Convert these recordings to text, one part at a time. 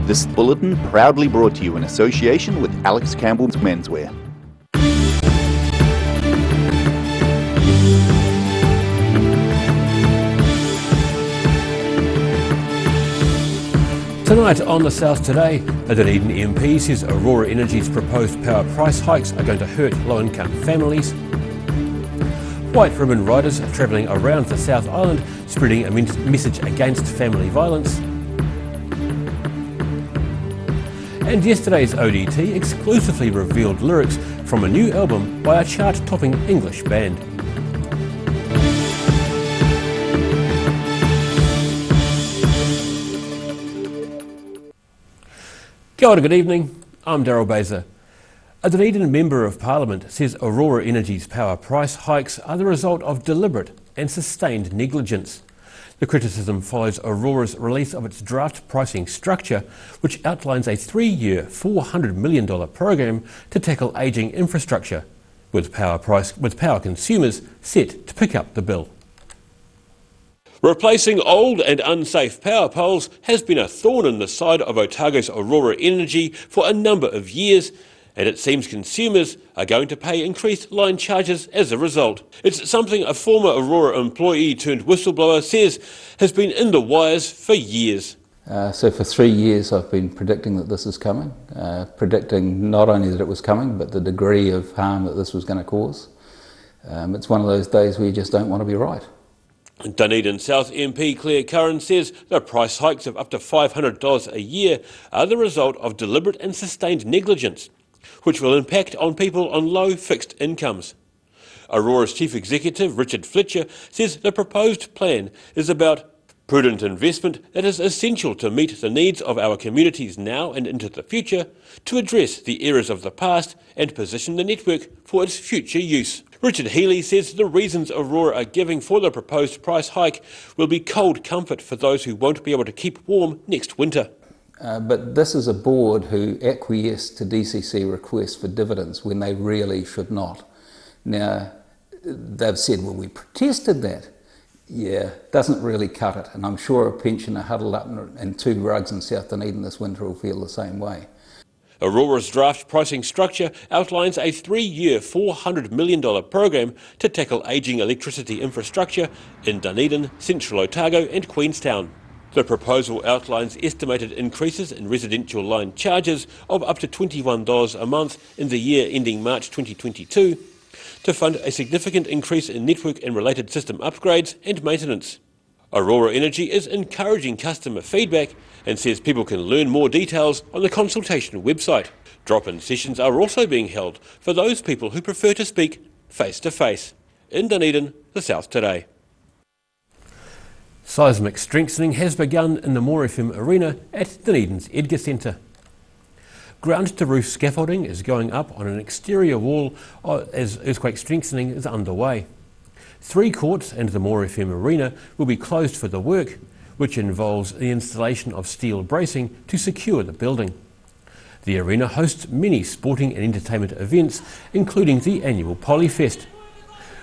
This bulletin proudly brought to you in association with Alex Campbell's Menswear. Tonight on The South Today, a Dunedin MP says Aurora Energy's proposed power price hikes are going to hurt low-income families. White ribbon riders are travelling around the South Island spreading a message against family violence. And yesterday's ODT exclusively revealed lyrics from a new album by a chart-topping English band. Kia ora, good evening. I'm Daryl Baser. A Dunedin Member of Parliament says Aurora Energy's power price hikes are the result of deliberate and sustained negligence. The criticism follows Aurora's release of its draft pricing structure, which outlines a 3-year, $400 million program to tackle ageing infrastructure, with power consumers set to pick up the bill. Replacing old and unsafe power poles has been a thorn in the side of Otago's Aurora Energy for a number of years, and it seems consumers are going to pay increased line charges as a result. It's something a former Aurora employee turned whistleblower says has been in the wires for years. So for 3 years I've been predicting that this is coming, predicting not only that it was coming but the degree of harm that this was going to cause. It's one of those days where you just don't want to be right. Dunedin South MP Claire Curran says the price hikes of up to $500 a year are the result of deliberate and sustained negligence, which will impact on people on low fixed incomes. Aurora's Chief Executive Richard Fletcher says the proposed plan is about prudent investment that is essential to meet the needs of our communities now and into the future, to address the errors of the past and position the network for its future use. Richard Healy says the reasons Aurora are giving for the proposed price hike will be cold comfort for those who won't be able to keep warm next winter. But this is a board who acquiesced to DCC requests for dividends when they really should not. Now, they've said, well, we protested that. Yeah, doesn't really cut it, and I'm sure a pensioner huddled up in 2 rugs in South Dunedin this winter will feel the same way. Aurora's draft pricing structure outlines a 3-year, $400 million program to tackle ageing electricity infrastructure in Dunedin, Central Otago and Queenstown. The proposal outlines estimated increases in residential line charges of up to $21 a month in the year ending March 2022 to fund a significant increase in network and related system upgrades and maintenance. Aurora Energy is encouraging customer feedback and says people can learn more details on the consultation website. Drop-in sessions are also being held for those people who prefer to speak face-to-face. In Dunedin, The South Today. Seismic strengthening has begun in the More FM arena at Dunedin's Edgar Centre. Ground-to-roof scaffolding is going up on an exterior wall as earthquake strengthening is underway. 3 courts and the More FM arena will be closed for the work, which involves the installation of steel bracing to secure the building. The arena hosts many sporting and entertainment events, including the annual Polyfest.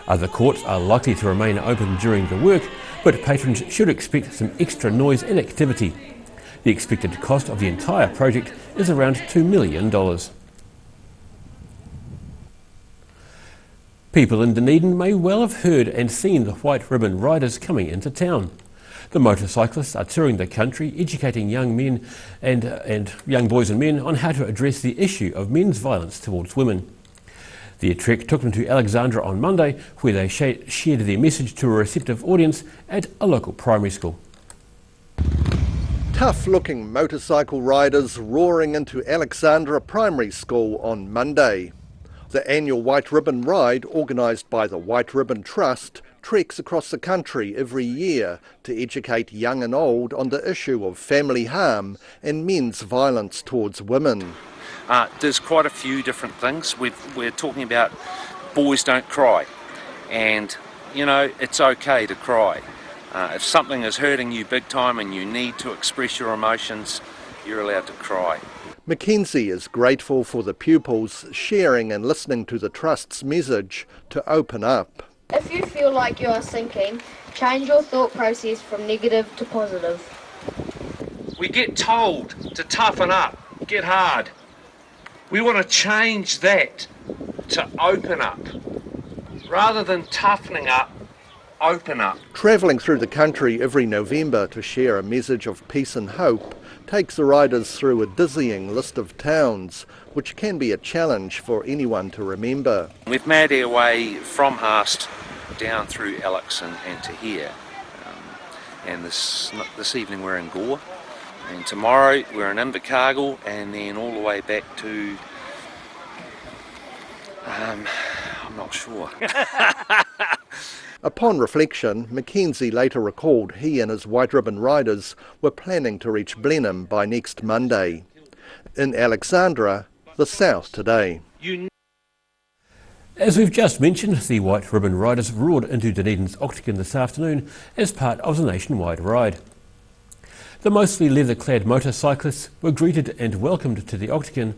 Other courts are likely to remain open during the work, but patrons should expect some extra noise and activity. The expected cost of the entire project is around $2 million. People in Dunedin may well have heard and seen the White Ribbon Riders coming into town. The motorcyclists are touring the country, educating young men and young boys and men on how to address the issue of men's violence towards women. The trek took them to Alexandra on Monday, where they shared their message to a receptive audience at a local primary school. Tough-looking motorcycle riders roaring into Alexandra Primary School on Monday. The annual White Ribbon Ride, organised by the White Ribbon Trust, treks across the country every year to educate young and old on the issue of family harm and men's violence towards women. There's quite a few different things. We're talking about boys don't cry, and you know, it's okay to cry. If something is hurting you big time and you need to express your emotions, you're allowed to cry. Mackenzie is grateful for the pupils sharing and listening to the Trust's message to open up. If you feel like you are sinking, change your thought process from negative to positive. We get told to toughen up, get hard. We want to change that to open up. Rather than toughening up, open up. Travelling through the country every November to share a message of peace and hope takes the riders through a dizzying list of towns, which can be a challenge for anyone to remember. We've made our way from Haast down through Alex and to here. And this evening we're in Gore. And tomorrow we're in Invercargill, and then all the way back to... I'm not sure. Upon reflection, Mackenzie later recalled he and his White Ribbon riders were planning to reach Blenheim by next Monday. In Alexandra, the South Today. As we've just mentioned, the White Ribbon Riders roared into Dunedin's Octagon this afternoon as part of the nationwide ride. The mostly leather-clad motorcyclists were greeted and welcomed to the Octagon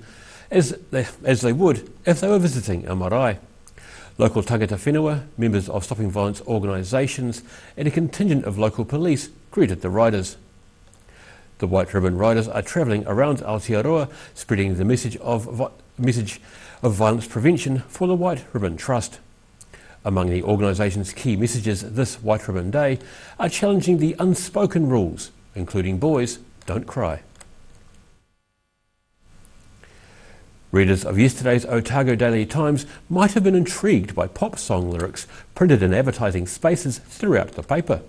as they would if they were visiting a marae. Local tangata whenua, members of stopping violence organisations and a contingent of local police greeted the riders. The White Ribbon Riders are travelling around Aotearoa, spreading the message of violence prevention for the White Ribbon Trust. Among the organisation's key messages this White Ribbon Day are challenging the unspoken rules, including boys don't cry. Readers of yesterday's Otago Daily Times might have been intrigued by pop song lyrics printed in advertising spaces throughout the paper.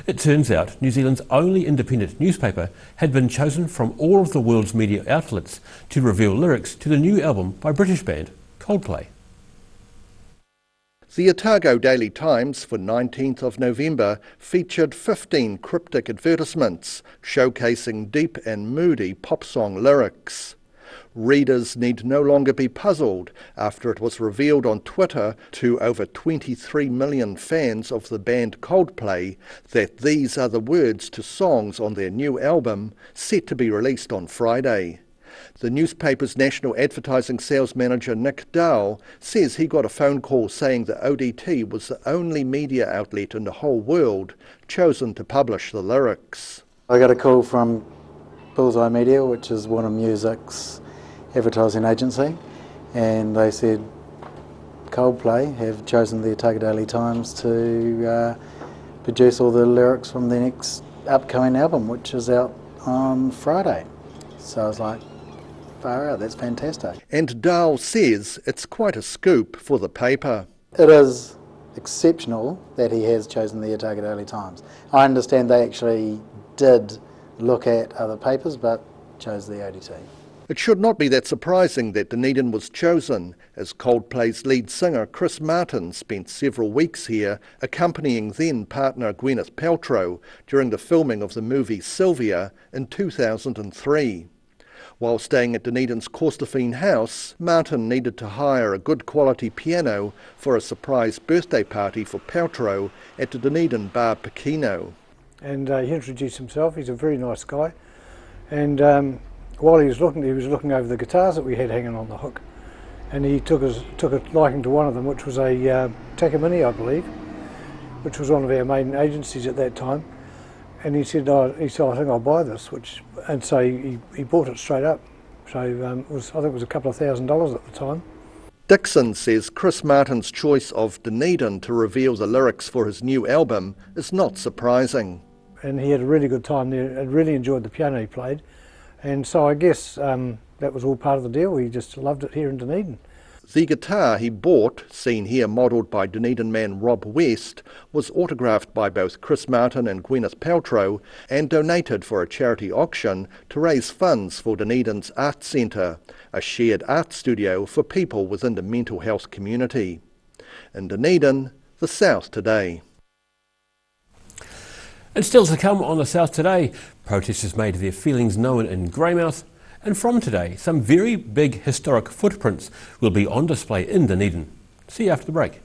It turns out New Zealand's only independent newspaper had been chosen from all of the world's media outlets to reveal lyrics to the new album by British band Coldplay. The Otago Daily Times for 19th of November featured 15 cryptic advertisements showcasing deep and moody pop song lyrics. Readers need no longer be puzzled after it was revealed on Twitter to over 23 million fans of the band Coldplay that these are the words to songs on their new album set to be released on Friday. The newspaper's national advertising sales manager Nick Dow says he got a phone call saying the ODT was the only media outlet in the whole world chosen to publish the lyrics. I got a call from Bullseye Media, which is Warner Music's advertising agency, and they said Coldplay have chosen the Otago Daily Times to produce all the lyrics from their next upcoming album, which is out on Friday. So I was like, far out, that's fantastic. And Dahl says it's quite a scoop for the paper. It is exceptional that he has chosen the Otago Daily Times. I understand they actually did look at other papers, but chose the ODT. It should not be that surprising that Dunedin was chosen, as Coldplay's lead singer Chris Martin spent several weeks here accompanying then-partner Gwyneth Paltrow during the filming of the movie Sylvia in 2003. While staying at Dunedin's Corstorphine House, Martin needed to hire a good quality piano for a surprise birthday party for Paltrow at the Dunedin bar Pekino. And he introduced himself. He's a very nice guy, and while he was looking over the guitars that we had hanging on the hook, and he took a liking to one of them, which was a Takamine, I believe, which was one of our main agencies at that time. And he said, I think I'll buy this, and so he bought it straight up. So I think it was a couple of $1,000s at the time. Dixon says Chris Martin's choice of Dunedin to reveal the lyrics for his new album is not surprising. And he had a really good time there and really enjoyed the piano he played. And so I guess that was all part of the deal. He just loved it here in Dunedin. The guitar he bought, seen here modelled by Dunedin man Rob West, was autographed by both Chris Martin and Gwyneth Paltrow and donated for a charity auction to raise funds for Dunedin's Art Centre, a shared art studio for people within the mental health community. In Dunedin, the South Today. And still to come on the South Today, protesters made their feelings known in Greymouth, and from today, some very big historic footprints will be on display in Dunedin. See you after the break.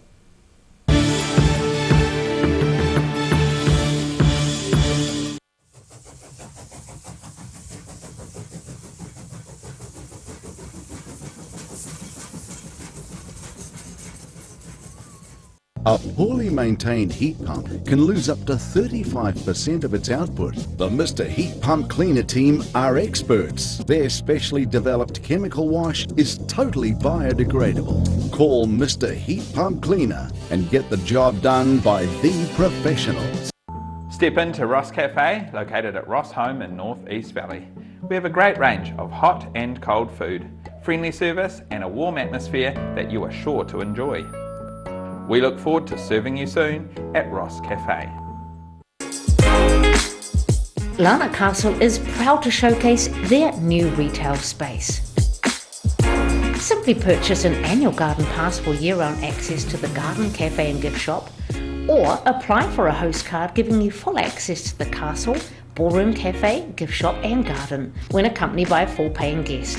A Holy maintained heat pump can lose up to 35% of its output. The Mr. Heat Pump Cleaner team are experts. Their specially developed chemical wash is totally biodegradable. Call Mr. Heat Pump Cleaner and get the job done by the professionals. Step into Ross Cafe, located at Ross Home in North East Valley. We have a great range of hot and cold food, friendly service and a warm atmosphere that you are sure to enjoy. We look forward to serving you soon at Ross Cafe. Larnach Castle is proud to showcase their new retail space. Simply purchase an annual garden pass for year-round access to the garden, cafe and gift shop, or apply for a host card giving you full access to the castle, ballroom, cafe, gift shop and garden when accompanied by a full paying guest.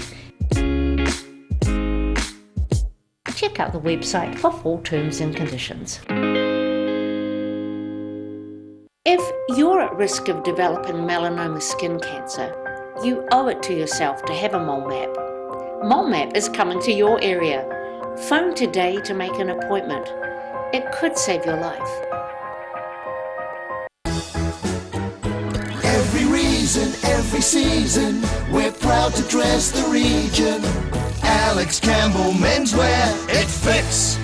Check out the website for full terms and conditions. If you're at risk of developing melanoma skin cancer, you owe it to yourself to have a mole map. Mole Map is coming to your area. Phone today to make an appointment. It could save your life. Every reason, every season, we're proud to dress the region. Alex Campbell Menswear, it fits.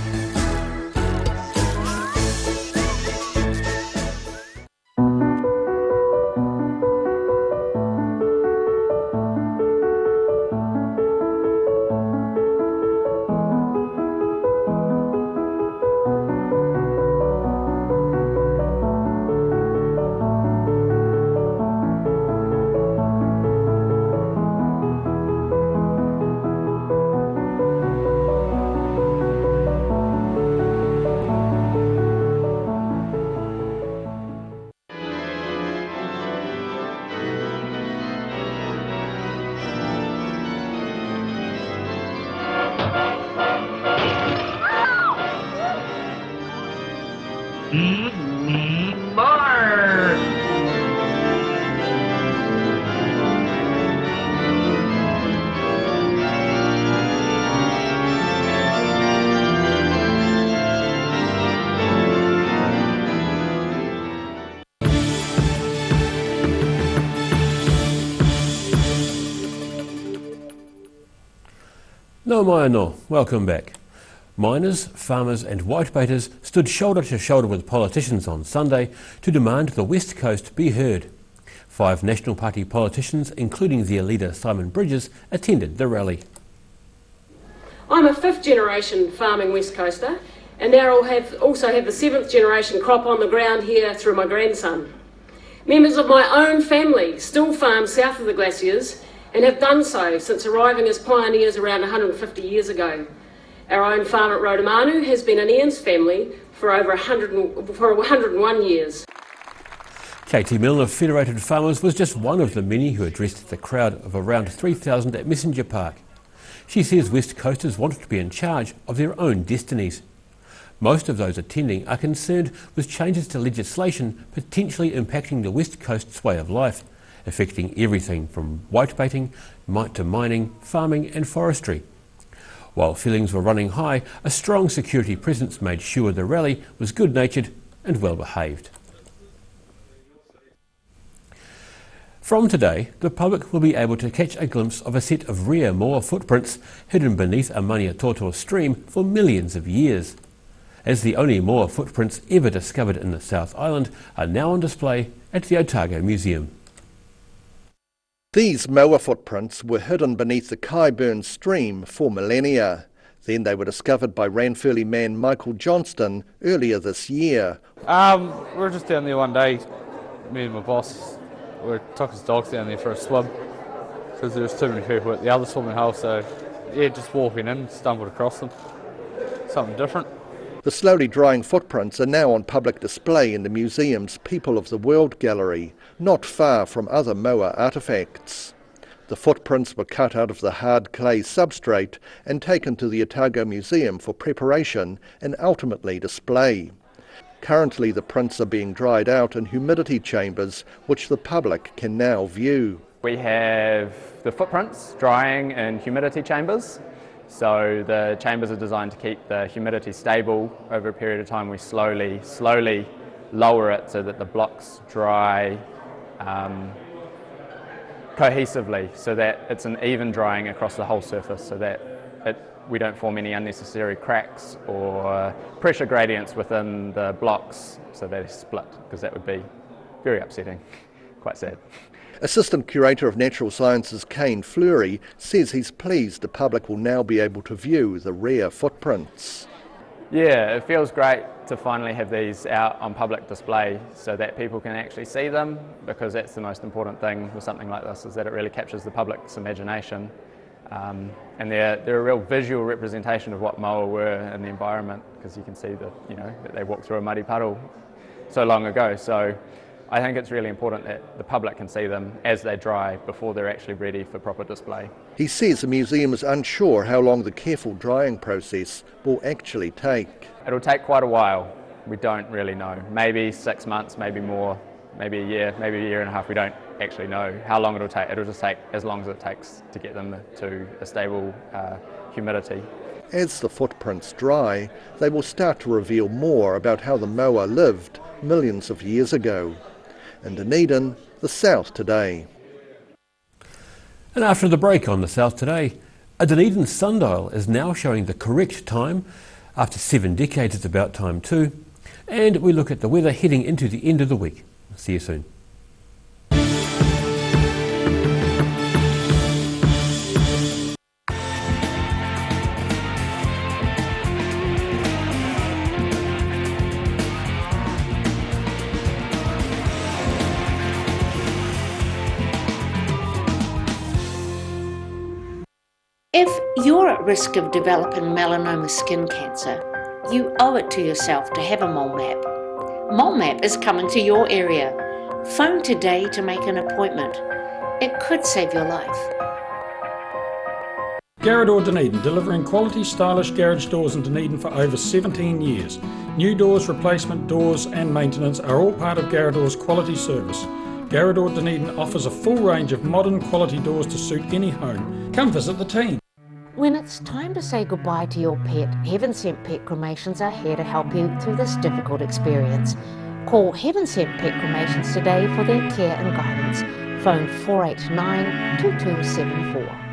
No mai no, welcome back. Miners, farmers and whitebaiters stood shoulder to shoulder with politicians on Sunday to demand the West Coast be heard. 5 National Party politicians, including their leader Simon Bridges, attended the rally. I'm a 5th generation farming West Coaster and now also have the 7th generation crop on the ground here through my grandson. Members of my own family still farm south of the glaciers and have done so since arriving as pioneers around 150 years ago. Our own farm at Rodamanu has been in Ian's family for over 101 years. Katie Milne of Federated Farmers was just one of the many who addressed the crowd of around 3,000 at Messenger Park. She says West Coasters want to be in charge of their own destinies. Most of those attending are concerned with changes to legislation potentially impacting the West Coast's way of life, affecting everything from whitebaiting to mining, farming and forestry. While feelings were running high, a strong security presence made sure the rally was good-natured and well-behaved. From today, the public will be able to catch a glimpse of a set of rare Moa footprints hidden beneath a Maniatoto stream for millions of years. As the only Moa footprints ever discovered in the South Island are now on display at the Otago Museum. These Moa footprints were hidden beneath the Kyburn stream for millennia. Then they were discovered by Ranfurly man Michael Johnston earlier this year. We were just down there one day, me and my boss, we took his dogs down there for a swim because there was too many people at the other swimming hole, so yeah, just walking in, stumbled across them. Something different. The slowly drying footprints are now on public display in the museum's People of the World gallery, not far from other Moa artefacts. The footprints were cut out of the hard clay substrate and taken to the Otago Museum for preparation and ultimately display. Currently the prints are being dried out in humidity chambers, which the public can now view. We have the footprints drying in humidity chambers, So the chambers are designed to keep the humidity stable over a period of time. We slowly lower it so that the blocks dry cohesively, so that it's an even drying across the whole surface, so that we don't form any unnecessary cracks or pressure gradients within the blocks so they split, because that would be very upsetting, quite sad. Assistant Curator of Natural Sciences Kane Fleury says he's pleased the public will now be able to view the rare footprints. Yeah, it feels great to finally have these out on public display so that people can actually see them, because that's the most important thing with something like this, is that it really captures the public's imagination. And they're a real visual representation of what moa were in the environment, because you can see that they walked through a muddy puddle so long ago. So I think it's really important that the public can see them as they dry before they're actually ready for proper display. He says the museum is unsure how long the careful drying process will actually take. It'll take quite a while. We don't really know. Maybe 6 months, maybe more, maybe a year and a half. We don't actually know how long it'll take. It'll just take as long as it takes to get them to a stable humidity. As the footprints dry, they will start to reveal more about how the moa lived millions of years ago. In Dunedin, the South Today. And after the break on the South Today, a Dunedin sundial is now showing the correct time. After 7 decades, it's about time too. And we look at the weather heading into the end of the week. See you soon. If you're at risk of developing melanoma skin cancer, you owe it to yourself to have a mole map. Mole Map is coming to your area. Phone today to make an appointment. It could save your life. Garrador Dunedin, delivering quality, stylish garage doors in Dunedin for over 17 years. New doors, replacement doors and maintenance are all part of Garrador's quality service. Garrador Dunedin offers a full range of modern quality doors to suit any home. Come visit the team. When it's time to say goodbye to your pet, Heaven Sent Pet Cremations are here to help you through this difficult experience. Call Heaven Sent Pet Cremations today for their care and guidance. Phone 489 2274.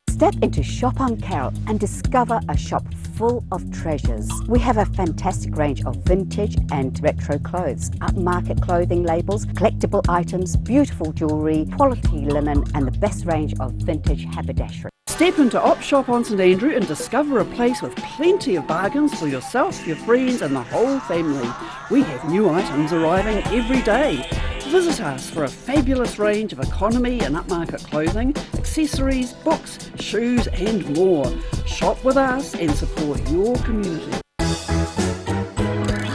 Step into Shop on Carroll and discover a shop full of treasures. We have a fantastic range of vintage and retro clothes, upmarket clothing labels, collectible items, beautiful jewellery, quality linen and the best range of vintage haberdashery. Step into Op Shop on St Andrew and discover a place with plenty of bargains for yourself, your friends and the whole family. We have new items arriving every day. Visit us for a fabulous range of economy and upmarket clothing, accessories, books, shoes and more. Shop with us and support your community.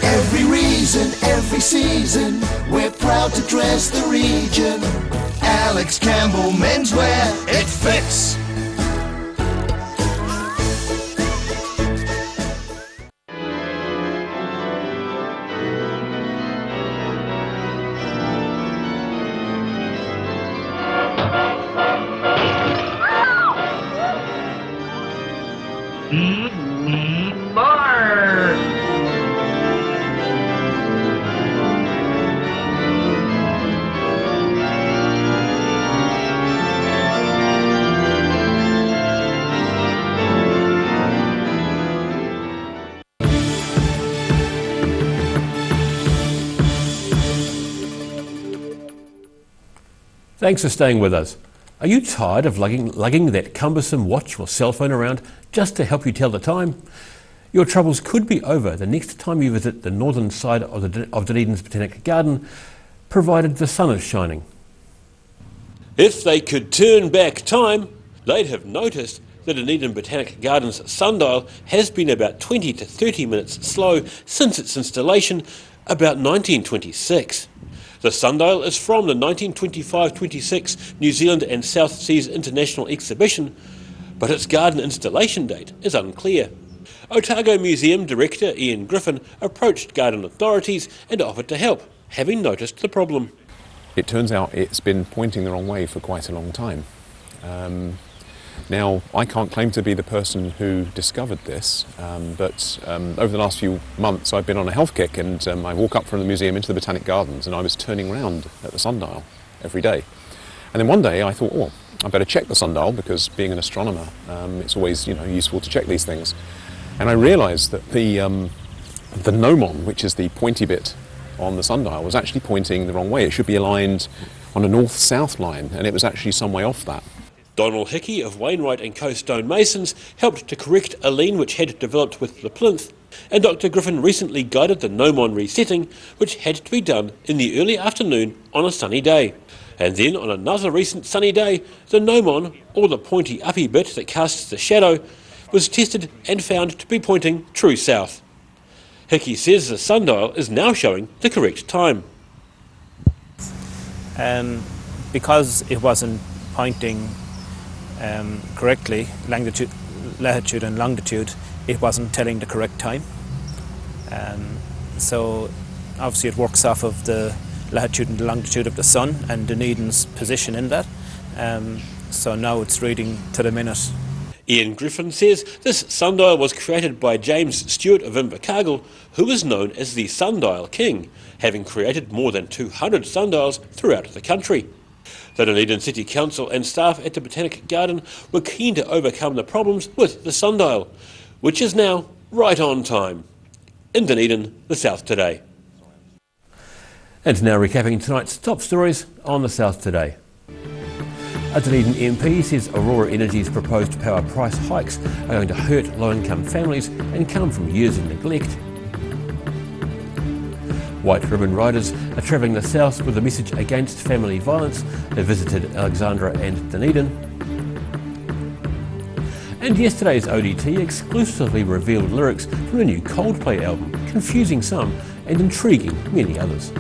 Every reason, every season, we're proud to dress the region. Alex Campbell Menswear, it fits. Thanks for staying with us. Are you tired of lugging that cumbersome watch or cell phone around just to help you tell the time? Your troubles could be over the next time you visit the northern side of Dunedin's Botanic Garden, provided the sun is shining. If they could turn back time, they'd have noticed the Dunedin Botanic Gardens sundial has been about 20 to 30 minutes slow since its installation about 1926. The sundial is from the 1925-26 New Zealand and South Seas International Exhibition, but its garden installation date is unclear. Otago Museum Director Ian Griffin approached garden authorities and offered to help, having noticed the problem. It turns out it's been pointing the wrong way for quite a long time. Now, I can't claim to be the person who discovered this, but over the last few months I've been on a health kick, and I walk up from the museum into the Botanic Gardens and I was turning around at the sundial every day. And then one day I thought, oh, I better check the sundial, because being an astronomer, it's always useful to check these things. And I realised that the gnomon, which is the pointy bit on the sundial, was actually pointing the wrong way. It should be aligned on a north-south line, and it was actually some way off that. Donald Hickey of Wainwright and Co Stonemasons helped to correct a lean which had developed with the plinth, and Dr Griffin recently guided the gnomon resetting, which had to be done in the early afternoon on a sunny day. And then on another recent sunny day, the gnomon, or the pointy uppy bit that casts the shadow, was tested and found to be pointing true south. Hickey says the sundial is now showing the correct time. Because it wasn't pointing correctly, latitude and longitude, it wasn't telling the correct time. So obviously it works off of the latitude and the longitude of the sun and Dunedin's position in that. So now it's reading to the minute. Ian Griffin says this sundial was created by James Stewart of Invercargill, who is known as the Sundial King, having created more than 200 sundials throughout the country. The Dunedin City Council and staff at the Botanic Garden were keen to overcome the problems with the sundial, which is now right on time. In Dunedin, the South Today. And now recapping tonight's top stories on the South Today. A Dunedin MP says Aurora Energy's proposed power price hikes are going to hurt low-income families and come from years of neglect. White Ribbon Riders are travelling the south with a message against family violence. They visited Alexandra and Dunedin. And yesterday's ODT exclusively revealed lyrics from a new Coldplay album, confusing some and intriguing many others.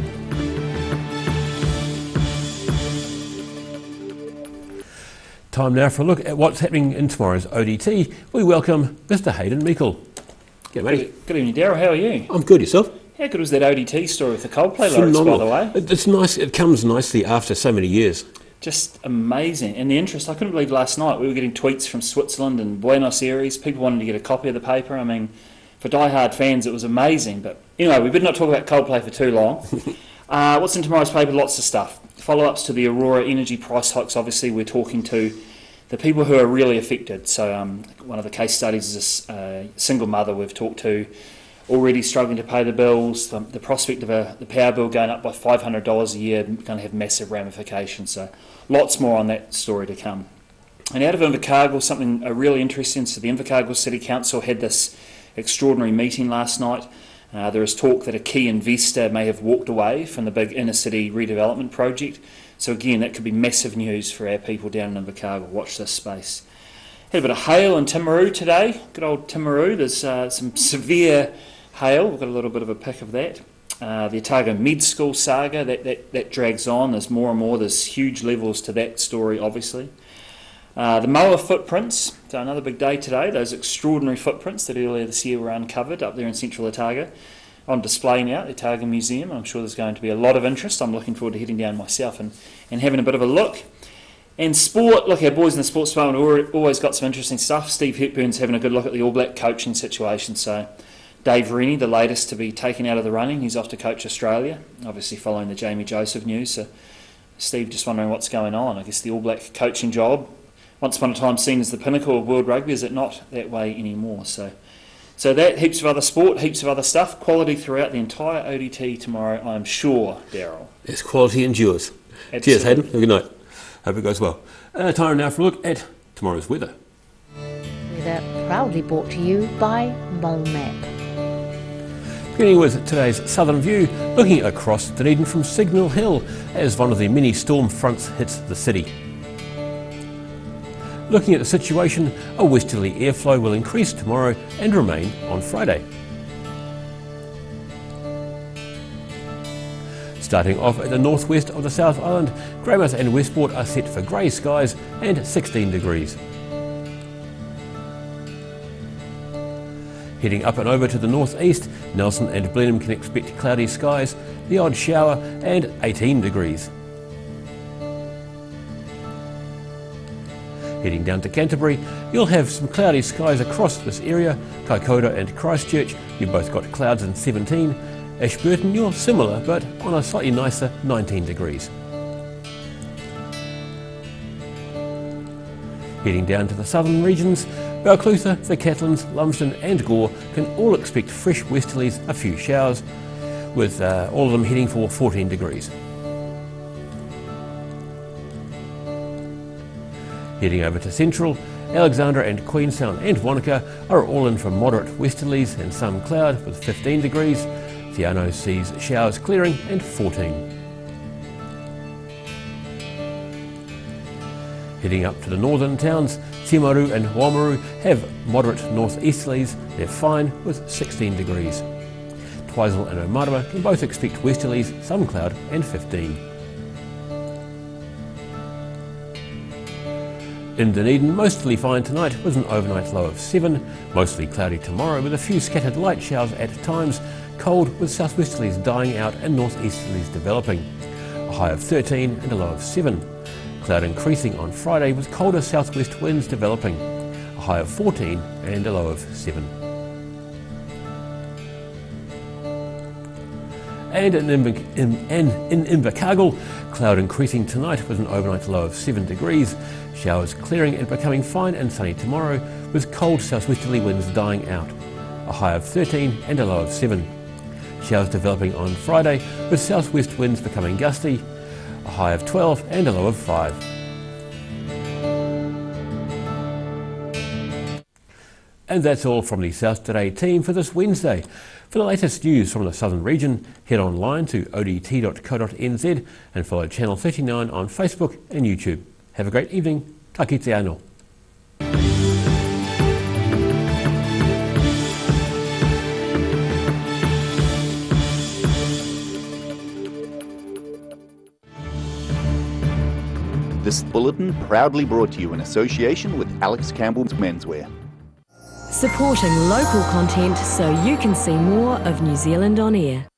Time now for a look at what's happening in tomorrow's ODT. We welcome Mr. Hayden Meikle. Good evening, Daryl. How are you? I'm good. Yourself? How good was that ODT story with the Coldplay lyrics, by the way? It's nice. It comes nicely after so many years. Just amazing. And the interest, I couldn't believe last night we were getting tweets from Switzerland and Buenos Aires. People wanted to get a copy of the paper. I mean, for die-hard fans, it was amazing. But anyway, we better not talk about Coldplay for too long. What's in tomorrow's paper? Lots of stuff. Follow-ups to the Aurora energy price hikes. Obviously, we're talking to the people who are really affected. So one of the case studies is a single mother we've talked to, already struggling to pay the bills. The prospect of the power bill going up by $500 a year going to have massive ramifications. So lots more on that story to come. And out of Invercargill, something really interesting. So the Invercargill City Council had this extraordinary meeting last night. There is talk that a key investor may have walked away from the big inner city redevelopment project. So again, that could be massive news for our people down in Invercargill. Watch this space. Had a bit of hail in Timaru today. Good old Timaru. There's some severe hail. We've got a little bit of a pic of that. The Otago Med School saga, that drags on. There's more and more. There's huge levels to that story, obviously. The moa footprints. So another big day today. Those extraordinary footprints that earlier this year were uncovered up there in central Otago. On display now at the Otago Museum. I'm sure there's going to be a lot of interest. I'm looking forward to heading down myself and having a bit of a look. And sport, look, our boys in the sports department always got some interesting stuff. Steve Hepburn's having a good look at the All Black coaching situation. So Dave Rennie, the latest to be taken out of the running. He's off to coach Australia, obviously following the Jamie Joseph news. So Steve just wondering what's going on. I guess the All Black coaching job, once upon a time seen as the pinnacle of world rugby, is it not that way anymore? So that, heaps of other sport, heaps of other stuff, quality throughout the entire ODT tomorrow, I'm sure, Daryl. Yes, quality endures. Absolutely. Cheers, Hayden. Have a good night. Hope it goes well. Time now for a look at tomorrow's weather. Weather proudly brought to you by Mole Map. Beginning with today's southern view, looking across Dunedin from Signal Hill as one of the mini storm fronts hits the city. Looking at the situation, a westerly airflow will increase tomorrow and remain on Friday. Starting off at the northwest of the South Island, Greymouth and Westport are set for grey skies and 16 degrees. Heading up and over to the northeast, Nelson and Blenheim can expect cloudy skies, the odd shower and 18 degrees. Heading down to Canterbury, you'll have some cloudy skies across this area. Kaikoura and Christchurch, you've both got clouds and 17. Ashburton, you're similar, but on a slightly nicer 19 degrees. Heading down to the southern regions, Balclutha, the Catlins, Lumsden and Gore can all expect fresh westerlies, a few showers, with all of them heading for 14 degrees. Heading over to central, Alexandra and Queenstown and Wanaka are all in for moderate westerlies and some cloud with 15 degrees. Te Anau sees showers clearing and 14. Heading up to the northern towns, Timaru and Waimaru have moderate northeasterlies, they're fine with 16 degrees. Twizel and Omarama can both expect westerlies, some cloud and 15. In Dunedin, mostly fine tonight with an overnight low of 7, mostly cloudy tomorrow with a few scattered light showers at times, cold with southwesterlies dying out and northeasterlies developing. A high of 13 and a low of 7. Cloud increasing on Friday with colder southwest winds developing. A high of 14 and a low of 7. And in Invercargill, cloud increasing tonight with an overnight low of 7 degrees. Showers clearing and becoming fine and sunny tomorrow with cold southwesterly winds dying out. A high of 13 and a low of 7. Showers developing on Friday with southwest winds becoming gusty. A high of 12 and a low of 5. And that's all from the South Today team for this Wednesday. For the latest news from the southern region, head online to odt.co.nz and follow Channel 39 on Facebook and YouTube. Have a great evening. Ka kite anō. This bulletin proudly brought to you in association with Alex Campbell's Menswear. Supporting local content so you can see more of New Zealand on air.